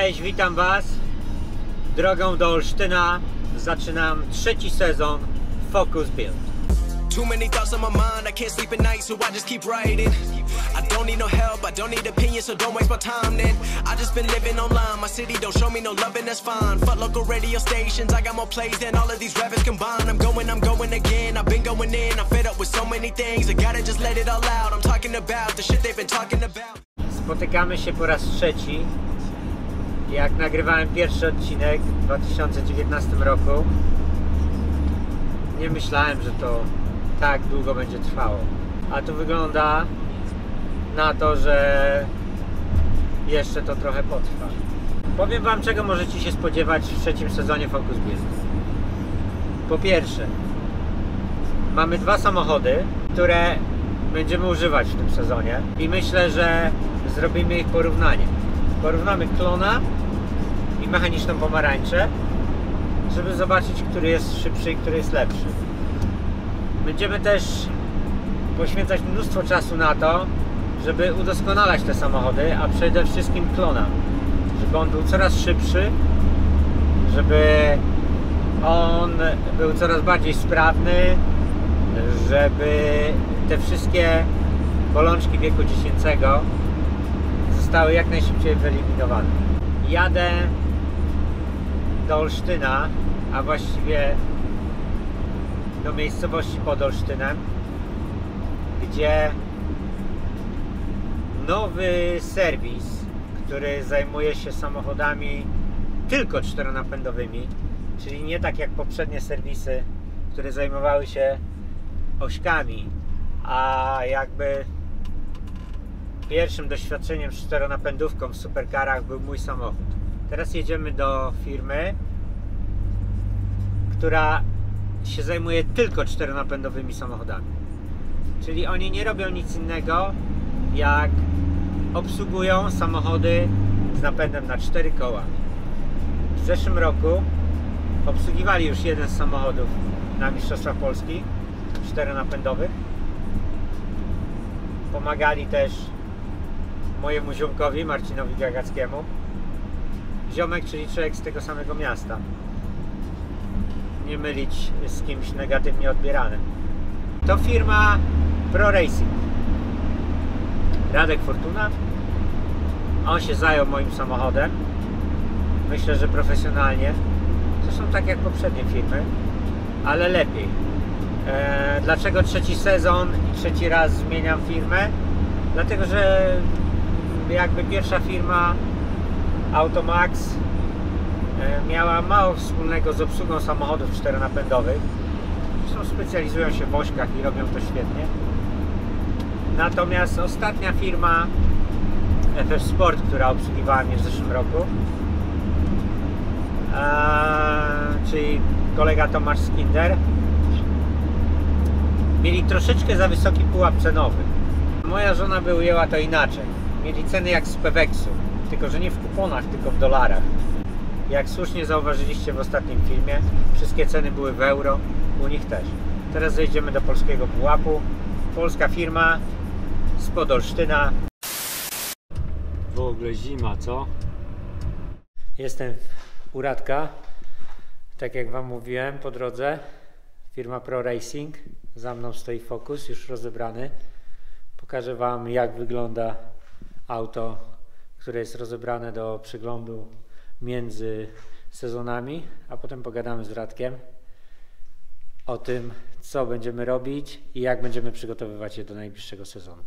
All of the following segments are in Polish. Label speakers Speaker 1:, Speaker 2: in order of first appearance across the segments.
Speaker 1: Cześć, witam Was. Drogą do Olsztyna zaczynam trzeci sezon Focus Build.
Speaker 2: Too many thoughts on my mind, I can't sleep at night, so I just keep writing. I don't need no help, I don't need opinions, so don't waste my time then. I just been living online, my city don't show me no love and that's fine. Fuck local radio stations, I got more plays than all of these rappers combined. I'm going again, I've been going in, I'm fed up with so many things. I gotta just let it all out, I'm talking about the shit they've been talking about.
Speaker 1: Spotykamy się po raz trzeci. Jak nagrywałem pierwszy odcinek w 2019 roku, nie myślałem, że to tak długo będzie trwało. A tu wygląda na to, że jeszcze to trochę potrwa. Powiem Wam, czego możecie się spodziewać w trzecim sezonie Focus Build. Po pierwsze, mamy dwa samochody, które będziemy używać w tym sezonie i myślę, że zrobimy ich porównanie. Porównamy klona i mechaniczną pomarańczę, żeby zobaczyć, który jest szybszy i który jest lepszy. Będziemy też poświęcać mnóstwo czasu na to, żeby udoskonalać te samochody, a przede wszystkim klona, żeby on był coraz szybszy, żeby on był coraz bardziej sprawny, żeby te wszystkie bolączki wieku dziecięcego zostały jak najszybciej wyeliminowane. Jadę do Olsztyna, a właściwie do miejscowości pod Olsztynem, gdzie nowy serwis, który zajmuje się samochodami tylko czteronapędowymi, czyli nie tak jak poprzednie serwisy, które zajmowały się ośkami, a jakby pierwszym doświadczeniem z czteronapędówką w supercarach był mój samochód. Teraz jedziemy do firmy, która się zajmuje tylko czteronapędowymi samochodami. Czyli oni nie robią nic innego, jak obsługują samochody z napędem na 4 koła. W zeszłym roku obsługiwali już jeden z samochodów na Mistrzostwach Polski czteronapędowych. Pomagali też mojemu ziomkowi, Marcinowi Gagackiemu. Ziomek, czyli człowiek z tego samego miasta. Nie mylić z kimś negatywnie odbieranym. To firma Pro Racing. Radek Fortuna. On się zajął moim samochodem. Myślę, że profesjonalnie. Zresztą tak jak poprzednie firmy, ale lepiej. Dlaczego trzeci sezon i trzeci raz zmieniam firmę? Dlatego, że jakby pierwsza firma Automax miała mało wspólnego z obsługą samochodów czteronapędowych. Zresztą specjalizują się w ośkach i robią to świetnie. Natomiast ostatnia firma FF Sport, która obsługiwała mnie w zeszłym roku, czyli kolega Tomasz Skinder, mieli troszeczkę za wysoki pułap cenowy. Moja żona by ujęła to inaczej. Mieli ceny jak z Peweksu, tylko że nie w kuponach, tylko w dolarach. Jak słusznie zauważyliście w ostatnim filmie, wszystkie ceny były w euro, u nich też. Teraz zejdziemy do polskiego pułapu. Polska firma spod Olsztyna. W ogóle zima, co? Jestem u Radka, tak jak Wam mówiłem, po drodze. Firma Pro Racing. Za mną stoi Focus, już rozebrany. Pokażę Wam, jak wygląda auto, które jest rozebrane do przeglądu między sezonami, a potem pogadamy z Radkiem o tym, co będziemy robić i jak będziemy przygotowywać je do najbliższego sezonu.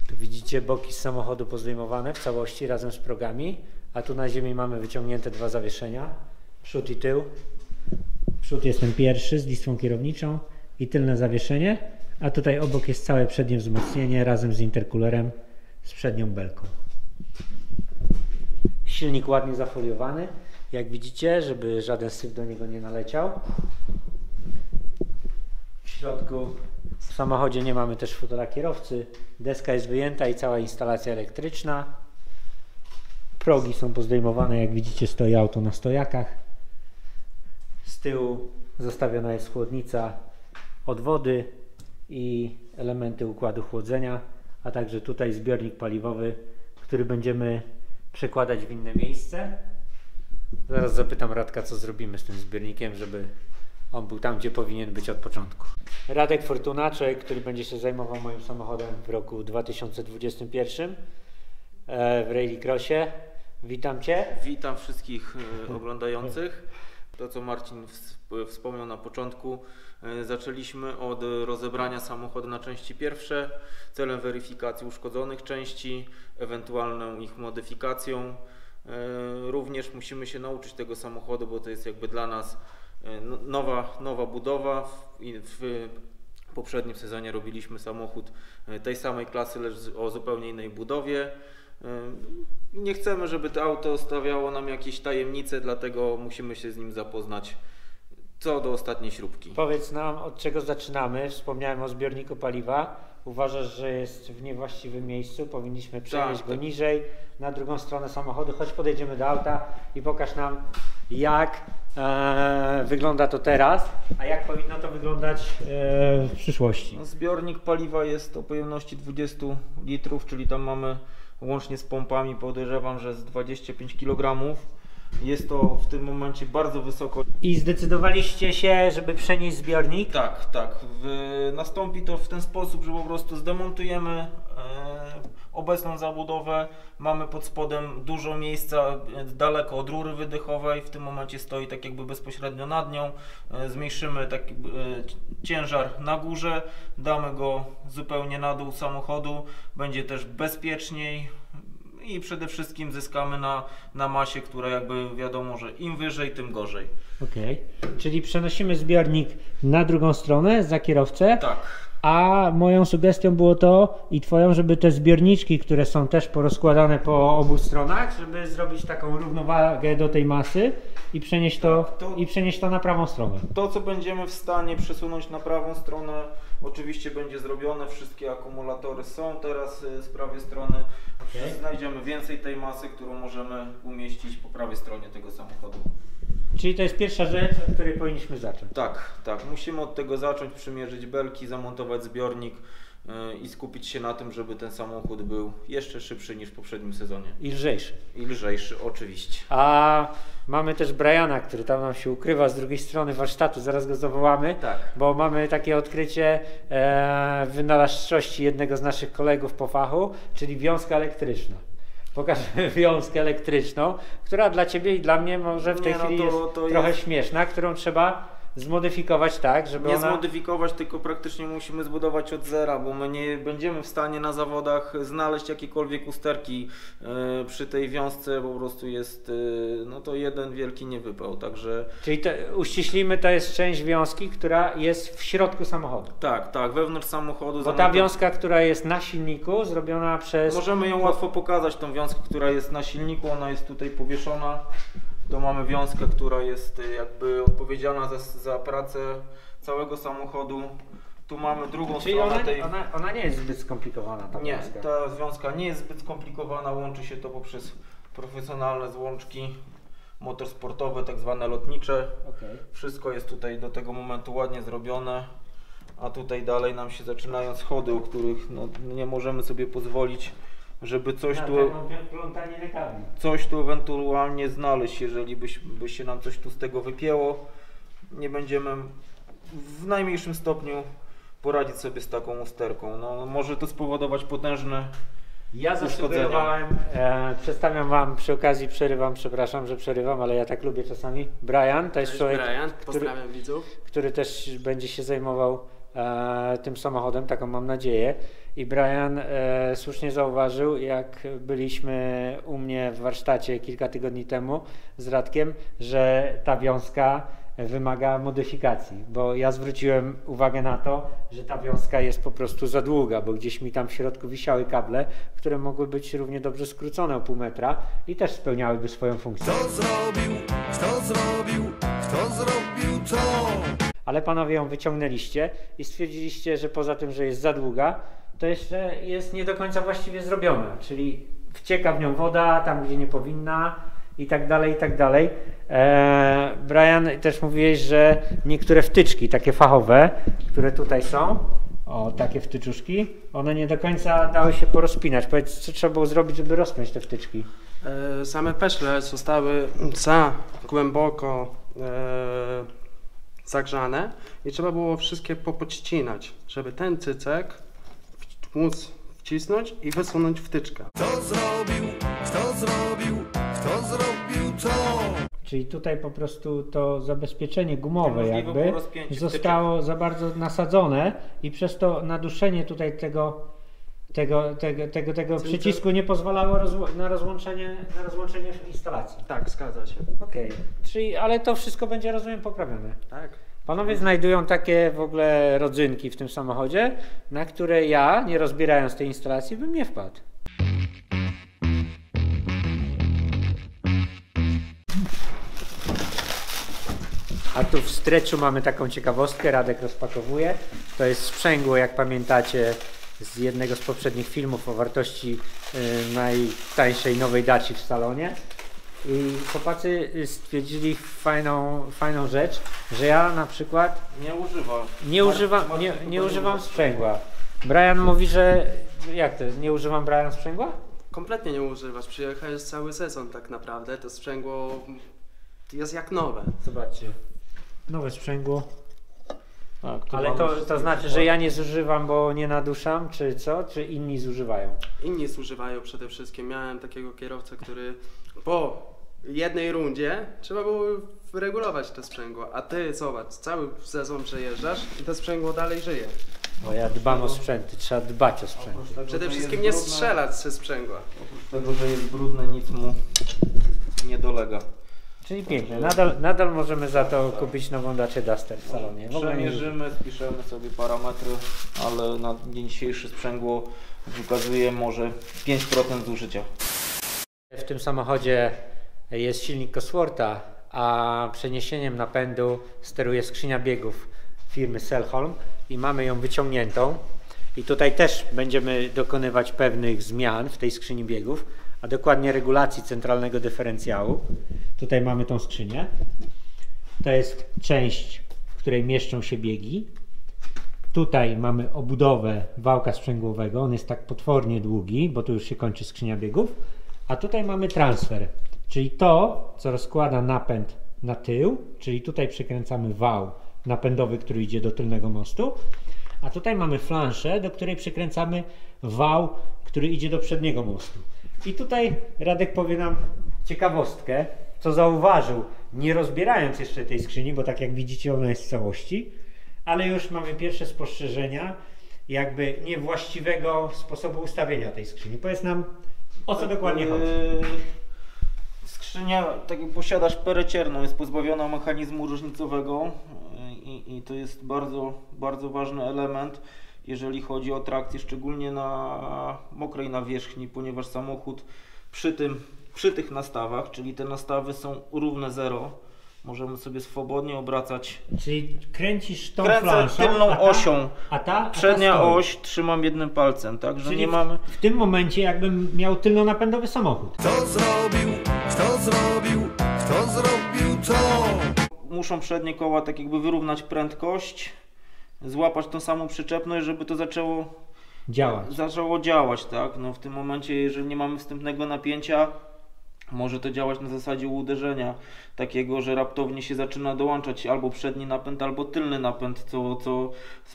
Speaker 1: Tu widzicie boki z samochodu pozdejmowane w całości razem z progami, a tu na ziemi mamy wyciągnięte dwa zawieszenia, przód i tył. Przód jest ten pierwszy z listwą kierowniczą i tylne zawieszenie, a tutaj obok jest całe przednie wzmocnienie razem z interkulerem, z przednią belką. Silnik ładnie zafoliowany, jak widzicie, żeby żaden syf do niego nie naleciał. W środku w samochodzie nie mamy też fotela kierowcy, deska jest wyjęta i cała instalacja elektryczna. Progi są pozdejmowane, jak widzicie stoi auto na stojakach. Z tyłu zostawiona jest chłodnica od wody i elementy układu chłodzenia, a także tutaj zbiornik paliwowy, który będziemy przekładać w inne miejsce. Zaraz zapytam Radka, co zrobimy z tym zbiornikiem, żeby on był tam, gdzie powinien być od początku. Radek Fortuna, człowiek, który będzie się zajmował moim samochodem w roku 2021 w Rallycrossie. Witam Cię.
Speaker 3: Witam wszystkich oglądających. To, co Marcin wspomniał na początku, zaczęliśmy od rozebrania samochodu na części pierwsze celem weryfikacji uszkodzonych części, ewentualną ich modyfikacją. Również musimy się nauczyć tego samochodu, bo to jest jakby dla nas nowa budowa. W poprzednim sezonie robiliśmy samochód tej samej klasy, lecz o zupełnie innej budowie. Nie chcemy, żeby to auto stawiało nam jakieś tajemnice, dlatego musimy się z nim zapoznać co do ostatniej śrubki.
Speaker 1: Powiedz nam, od czego zaczynamy. Wspomniałem o zbiorniku paliwa. Uważasz, że jest w niewłaściwym miejscu? Powinniśmy przenieść go niżej, na drugą stronę samochodu. Chodź, podejdziemy do auta i pokaż nam, jak wygląda to teraz, a jak powinno to wyglądać w przyszłości.
Speaker 3: Zbiornik paliwa jest o pojemności 20 litrów, czyli tam mamy łącznie z pompami, podejrzewam, że z 25 kg. Jest to w tym momencie bardzo wysoko.
Speaker 1: I zdecydowaliście się, żeby przenieść zbiornik?
Speaker 3: Tak. Nastąpi to w ten sposób, że po prostu zdemontujemy obecną zabudowę. Mamy pod spodem dużo miejsca daleko od rury wydechowej. W tym momencie stoi tak jakby bezpośrednio nad nią. Zmniejszymy taki ciężar na górze, damy go zupełnie na dół samochodu. Będzie też bezpieczniej. I przede wszystkim zyskamy na masie, która jakby wiadomo, że im wyżej, tym gorzej.
Speaker 1: Okej. Czyli przenosimy zbiornik na drugą stronę, za kierowcę.
Speaker 3: Tak.
Speaker 1: A moją sugestią było to i twoją, żeby te zbiorniczki, które są też porozkładane po obu stronach, żeby zrobić taką równowagę do tej masy i przenieść to na prawą stronę.
Speaker 3: To, co będziemy w stanie przesunąć na prawą stronę, oczywiście będzie zrobione. Wszystkie akumulatory są teraz z prawej strony. Okay. Znajdziemy więcej tej masy, którą możemy umieścić po prawej stronie tego samochodu.
Speaker 1: Czyli to jest pierwsza rzecz, od której powinniśmy zacząć.
Speaker 3: Tak. Musimy od tego zacząć, przymierzyć belki, zamontować zbiornik i skupić się na tym, żeby ten samochód był jeszcze szybszy niż w poprzednim sezonie.
Speaker 1: I lżejszy.
Speaker 3: I lżejszy, oczywiście.
Speaker 1: A mamy też Briana, który tam nam się ukrywa z drugiej strony warsztatu, zaraz go zawołamy,
Speaker 3: tak.
Speaker 1: Bo mamy takie odkrycie wynalazczości jednego z naszych kolegów po fachu, czyli wiązka elektryczna. Pokażemy wiązkę elektryczną, która dla Ciebie i dla mnie może w tej chwili jest trochę śmieszna, którą trzeba zmodyfikować tak, żeby
Speaker 3: nie zmodyfikować, tylko praktycznie musimy zbudować od zera, bo my nie będziemy w stanie na zawodach znaleźć jakiekolwiek usterki przy tej wiązce, po prostu jest no to jeden wielki niewypał, także...
Speaker 1: Czyli uściślimy, to jest część wiązki, która jest w środku samochodu.
Speaker 3: Tak, wewnątrz samochodu.
Speaker 1: Bo ta wiązka, która jest na silniku, zrobiona przez...
Speaker 3: Możemy ją łatwo pokazać, tą wiązkę, która jest na silniku, ona jest tutaj powieszona. To mamy wiązkę, która jest jakby odpowiedzialna za pracę całego samochodu. Tu mamy drugą stronę tej...
Speaker 1: Ona nie jest zbyt skomplikowana, ta wiązka.
Speaker 3: Nie, ta związka nie jest zbyt skomplikowana, łączy się to poprzez profesjonalne złączki motorsportowe, tak zwane lotnicze. Okay. Wszystko jest tutaj do tego momentu ładnie zrobione, a tutaj dalej nam się zaczynają schody, o których nie możemy sobie pozwolić, żeby coś tu ewentualnie znaleźć, jeżeli by się nam coś tu z tego wypięło. Nie będziemy w najmniejszym stopniu poradzić sobie z taką usterką. Może to spowodować potężne
Speaker 1: zasugerowałem, przedstawiam Wam przy okazji, przepraszam, że przerywam, ale ja tak lubię czasami. Brian, to jest człowiek, który też będzie się zajmował tym samochodem, taką mam nadzieję. I Brian słusznie zauważył, jak byliśmy u mnie w warsztacie kilka tygodni temu z Radkiem, że ta wiązka wymaga modyfikacji, bo ja zwróciłem uwagę na to, że ta wiązka jest po prostu za długa, bo gdzieś mi tam w środku wisiały kable, które mogły być równie dobrze skrócone o pół metra i też spełniałyby swoją funkcję. Kto zrobił to? Ale panowie ją wyciągnęliście i stwierdziliście, że poza tym, że jest za długa, to jeszcze jest nie do końca właściwie zrobiona, czyli wcieka w nią woda tam, gdzie nie powinna i tak dalej, i tak dalej. Brian, też mówiłeś, że niektóre wtyczki, takie fachowe, które tutaj są, takie wtyczuszki, one nie do końca dały się porozpinać. Powiedz, co trzeba było zrobić, żeby rozpiąć te wtyczki?
Speaker 4: Same peszle zostały za głęboko zagrzane i trzeba było wszystkie popodcinać, żeby ten cycek móc wcisnąć i wysunąć wtyczkę.
Speaker 5: Kto zrobił co?
Speaker 1: Czyli tutaj po prostu to zabezpieczenie gumowe
Speaker 3: Możliwe
Speaker 1: jakby
Speaker 3: było rozpięcie
Speaker 1: zostało za bardzo nasadzone i przez to naduszenie tutaj tego przycisku nie pozwalało na rozłączenie instalacji.
Speaker 4: Tak, zgadza się.
Speaker 1: Okej. Czyli, ale to wszystko będzie, rozumiem, poprawione.
Speaker 4: Tak.
Speaker 1: Panowie znajdują takie w ogóle rodzynki w tym samochodzie, na które ja, nie rozbierając tej instalacji, bym nie wpadł. A tu w stretchu mamy taką ciekawostkę, Radek rozpakowuje. To jest sprzęgło, jak pamiętacie, z jednego z poprzednich filmów o wartości najtańszej nowej Daci w salonie. I chłopacy stwierdzili fajną rzecz, że ja na przykład nie używam sprzęgła. Brian mówi, że jak to jest? Nie używam, Brian, sprzęgła?
Speaker 4: Kompletnie nie używasz, przyjechałeś cały sezon tak naprawdę, to sprzęgło jest jak nowe.
Speaker 1: Zobaczcie, nowe sprzęgło.
Speaker 3: Tak,
Speaker 1: Ale to znaczy, że ja nie zużywam, bo nie naduszam, czy co? Czy inni zużywają?
Speaker 4: Inni zużywają przede wszystkim. Miałem takiego kierowcę, który po jednej rundzie trzeba było wyregulować to sprzęgło, a ty zobacz, cały sezon przejeżdżasz i to sprzęgło dalej żyje.
Speaker 1: Bo ja dbam o sprzęty, trzeba dbać o sprzęty.
Speaker 4: Przede wszystkim nie strzelać ze sprzęgła.
Speaker 3: Oprócz tego, że jest brudne, nic mu nie dolega.
Speaker 1: Czyli pięknie, nadal możemy za to kupić nową Dacia Duster w salonie. W ogóle nie
Speaker 3: Przemierzymy, spiszemy sobie parametry, ale na dzień dzisiejszy sprzęgło wykazuje może 5% zużycia.
Speaker 1: W tym samochodzie jest silnik Coswortha, a przeniesieniem napędu steruje skrzynia biegów firmy Selholm i mamy ją wyciągniętą. I tutaj też będziemy dokonywać pewnych zmian w tej skrzyni biegów, a dokładnie regulacji centralnego dyferencjału. Tutaj mamy tą skrzynię. To jest część, w której mieszczą się biegi. Tutaj mamy obudowę wałka sprzęgłowego. On jest tak potwornie długi, bo tu już się kończy skrzynia biegów. A tutaj mamy transfer, czyli to, co rozkłada napęd na tył, czyli tutaj przykręcamy wał napędowy, który idzie do tylnego mostu. A tutaj mamy flanszę, do której przykręcamy wał, który idzie do przedniego mostu. I tutaj Radek powie nam ciekawostkę, co zauważył, nie rozbierając jeszcze tej skrzyni, bo tak jak widzicie, ona jest w całości, ale już mamy pierwsze spostrzeżenia jakby niewłaściwego sposobu ustawienia tej skrzyni. Powiedz nam, o co dokładnie chodzi.
Speaker 3: Skrzynia, tak jak posiadasz perę cierną, jest pozbawiona mechanizmu różnicowego i to jest bardzo, bardzo ważny element, jeżeli chodzi o trakcję, szczególnie na mokrej nawierzchni, ponieważ samochód przy tych nastawach, czyli te nastawy są równe zero, możemy sobie swobodnie obracać.
Speaker 1: Czyli kręcisz tą
Speaker 3: Kręcę
Speaker 1: flanszą,
Speaker 3: tylną osią. Przednia
Speaker 1: stoi.
Speaker 3: oś trzymam jednym palcem, tak? Że
Speaker 1: Czyli
Speaker 3: nie mamy.
Speaker 1: w tym momencie jakbym miał tylnonapędowy samochód.
Speaker 5: Kto zrobił co?
Speaker 3: Muszą przednie koła tak jakby wyrównać prędkość, złapać tą samą przyczepność, żeby to zaczęło działać, tak? No w tym momencie, jeżeli nie mamy wstępnego napięcia, może to działać na zasadzie uderzenia takiego, że raptownie się zaczyna dołączać albo przedni napęd, albo tylny napęd,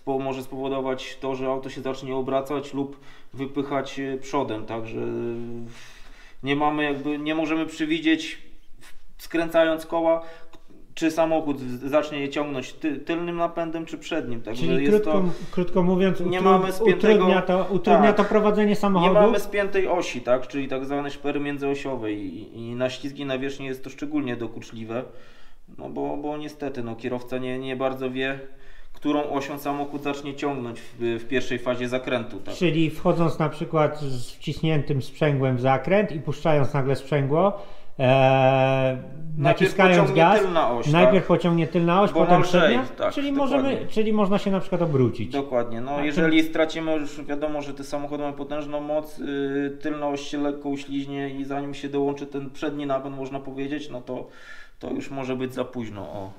Speaker 3: co może spowodować to, że auto się zacznie obracać lub wypychać przodem, także nie możemy przewidzieć, skręcając koła, czy samochód zacznie je ciągnąć tylnym napędem, czy przednim. Także
Speaker 1: czyli krótko mówiąc, utrudnia to prowadzenie samochodu.
Speaker 3: Nie mamy spiętej osi, tak? Czyli tak zwanej szpery międzyosiowej i na ślizgiej nawierzchni jest to szczególnie dokuczliwe, no bo niestety kierowca nie bardzo wie, którą osią samochód zacznie ciągnąć w pierwszej fazie zakrętu. Tak?
Speaker 1: Czyli wchodząc na przykład z wciśniętym sprzęgłem w zakręt i puszczając nagle sprzęgło, naciskając gaz, najpierw pociągnie tylna oś, potem przednia,
Speaker 3: tak,
Speaker 1: czyli można się na przykład obrócić.
Speaker 3: Dokładnie, jeżeli stracimy, już wiadomo, że te samochody mają potężną moc, tylna oś się lekko uśliźnie i zanim się dołączy ten przedni napęd, można powiedzieć, no to już może być za późno.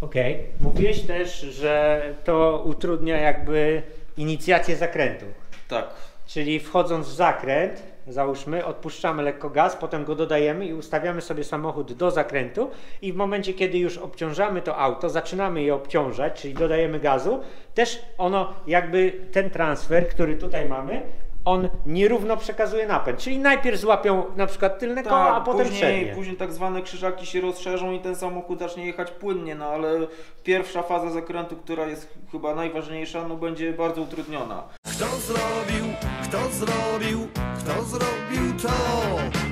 Speaker 1: Okej. Mówiłeś też, że to utrudnia jakby inicjację zakrętu.
Speaker 3: Tak.
Speaker 1: Czyli wchodząc w zakręt, załóżmy, odpuszczamy lekko gaz, potem go dodajemy i ustawiamy sobie samochód do zakrętu i w momencie, kiedy już obciążamy to auto, zaczynamy je obciążać, czyli dodajemy gazu, też ono jakby ten transfer, który tutaj mamy, on nierówno przekazuje napęd, czyli najpierw złapią na przykład tylne koła, a potem przednie.
Speaker 3: Później tak zwane krzyżaki się rozszerzą i ten samochód zacznie jechać płynnie, no ale pierwsza faza zakrętu, która jest chyba najważniejsza, no będzie bardzo utrudniona.
Speaker 5: Kto zrobił to?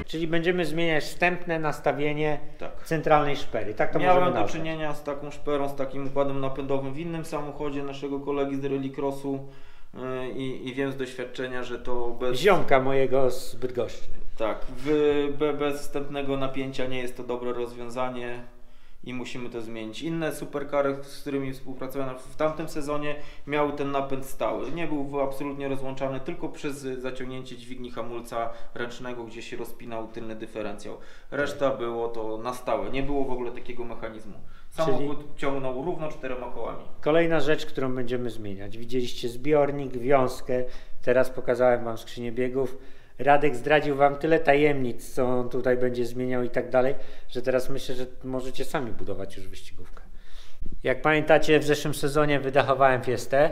Speaker 1: Czyli będziemy zmieniać wstępne nastawienie
Speaker 3: Tak.
Speaker 1: centralnej szpery. Tak to
Speaker 3: Miałem
Speaker 1: możemy
Speaker 3: do
Speaker 1: nazwać.
Speaker 3: czynienia z taką szperą, z takim układem napędowym w innym samochodzie naszego kolegi z Rallycrossu i wiem z doświadczenia, że to bez...
Speaker 1: Ziomka mojego z Bydgoszczy.
Speaker 3: Tak, bez wstępnego napięcia nie jest to dobre rozwiązanie i musimy to zmienić. Inne superkary, z którymi współpracowałem w tamtym sezonie, miały ten napęd stały. Nie był absolutnie rozłączany, tylko przez zaciągnięcie dźwigni hamulca ręcznego, gdzie się rozpinał tylny dyferencjał. Reszta było to na stałe, nie było w ogóle takiego mechanizmu. Samochód ciągnął równo 4 kołami.
Speaker 1: Kolejna rzecz, którą będziemy zmieniać. Widzieliście zbiornik, wiązkę, teraz pokazałem Wam skrzynię biegów. Radek zdradził Wam tyle tajemnic, co on tutaj będzie zmieniał i tak dalej, że teraz myślę, że możecie sami budować już wyścigówkę. Jak pamiętacie, w zeszłym sezonie wydachowałem Fiestę.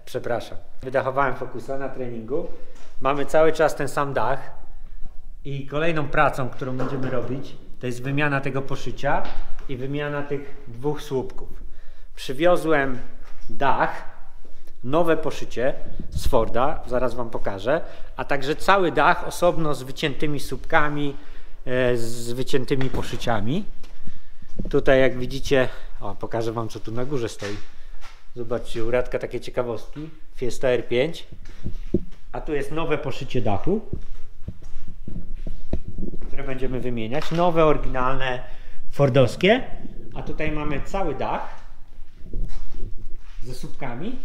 Speaker 1: Przepraszam. Wydachowałem Focusa na treningu. Mamy cały czas ten sam dach i kolejną pracą, którą będziemy robić, to jest wymiana tego poszycia i wymiana tych 2 słupków. Przywiozłem dach, nowe poszycie z Forda, zaraz Wam pokażę, a także cały dach osobno z wyciętymi słupkami, z wyciętymi poszyciami. Tutaj jak widzicie, pokażę Wam, co tu na górze stoi. Zobaczcie, u Radka takie ciekawostki. Fiesta R5. A tu jest nowe poszycie dachu, które będziemy wymieniać. Nowe, oryginalne, fordowskie. A tutaj mamy cały dach ze słupkami.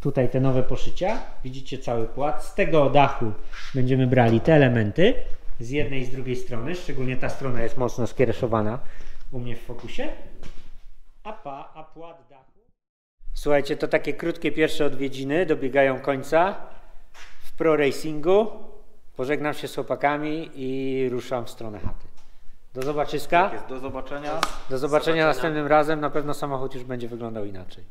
Speaker 1: Tutaj te nowe poszycia. Widzicie cały płat. Z tego dachu będziemy brali te elementy z jednej i z drugiej strony. Szczególnie ta strona jest mocno skiereszowana u mnie w fokusie. A płat dachu. Słuchajcie, to takie krótkie pierwsze odwiedziny dobiegają końca w pro racingu. Pożegnam się z chłopakami i ruszam w stronę chaty. Do zobaczyska.
Speaker 3: Do zobaczenia.
Speaker 1: Do zobaczenia następnym razem. Na pewno samochód już będzie wyglądał inaczej.